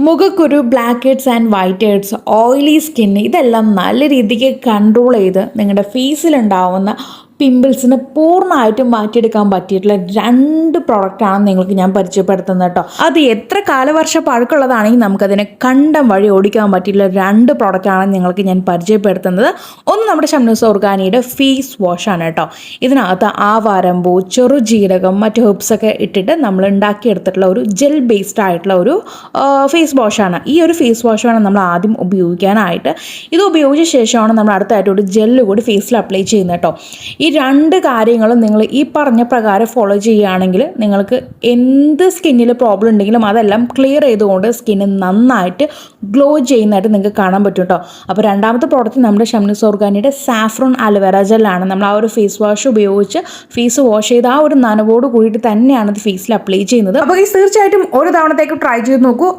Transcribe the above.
മുഖക്കുരു, black heads and white heads, oily skin ഇതെല്ലാം നല്ല രീതിക്ക് കൺട്രോൾ ചെയ്ത് നിങ്ങളുടെ ഫേസിലുണ്ടാവുന്ന പിമ്പിൾസിന് പൂർണ്ണമായിട്ടും മാറ്റിയെടുക്കാൻ പറ്റിയിട്ടുള്ള 2 പ്രോഡക്റ്റാണ് നിങ്ങൾക്ക് ഞാൻ പരിചയപ്പെടുത്തുന്നത് കേട്ടോ. അത് എത്ര കാലവർഷ പഴക്കമുള്ളതാണെങ്കിൽ നമുക്കതിനെ കണ്ടം വഴി ഓടിക്കാൻ പറ്റിയിട്ടുള്ള 2 പ്രോഡക്റ്റാണ് നിങ്ങൾക്ക് ഞാൻ പരിചയപ്പെടുത്തുന്നത്. ഒന്ന് നമ്മുടെ ഷംനൂസ് ഓർഗാനിയുടെ ഫേസ് വാഷാണ് കേട്ടോ. ഇതിനകത്ത് ആവാരമ്പൂ, ചെറുജീരകം, മറ്റ് ഹെർബ്സൊക്കെ ഇട്ടിട്ട് നമ്മൾ ഉണ്ടാക്കിയെടുത്തിട്ടുള്ള ഒരു ജെൽ ബേസ്ഡ് ആയിട്ടുള്ള ഒരു ഫേസ് വാഷാണ്. ഈ ഒരു ഫേസ് വാഷാണ് നമ്മൾ ആദ്യം ഉപയോഗിക്കാനായിട്ട്. ഇത് ഉപയോഗിച്ച ശേഷമാണ് നമ്മൾ അടുത്തായിട്ട് ഒരു ജെല്ല് കൂടി ഫേസിൽ അപ്ലൈ ചെയ്യുന്നത് കേട്ടോ. ഈ 2 കാര്യങ്ങളും നിങ്ങൾ ഈ പറഞ്ഞ പ്രകാരം ഫോളോ ചെയ്യുകയാണെങ്കിൽ നിങ്ങൾക്ക് എന്ത് സ്കിന്നിൽ പ്രോബ്ലം ഉണ്ടെങ്കിലും അതെല്ലാം ക്ലിയർ ചെയ്തുകൊണ്ട് സ്കിന്ന് നന്നായിട്ട് ഗ്ലോ ചെയ്യുന്നതായിട്ട് നിങ്ങൾക്ക് കാണാൻ പറ്റും കേട്ടോ. അപ്പോൾ രണ്ടാമത്തെ പ്രോഡക്റ്റ് നമ്മുടെ ഷംനൂസ് ഓർഗാനിയുടെ സാഫ്രോൺ അലോവേറ ജെല്ലാണ്. നമ്മൾ ആ ഒരു ഫേസ് വാഷ് ഉപയോഗിച്ച് ഫേസ് വാഷ് ചെയ്ത് ആ ഒരു നനവോട് കൂടിയിട്ട് തന്നെയാണ് ഇത് ഫേസിൽ അപ്ലൈ ചെയ്യുന്നത്. അപ്പോൾ തീർച്ചയായിട്ടും ഒരു തവണത്തേക്ക് ട്രൈ ചെയ്ത് നോക്കൂ.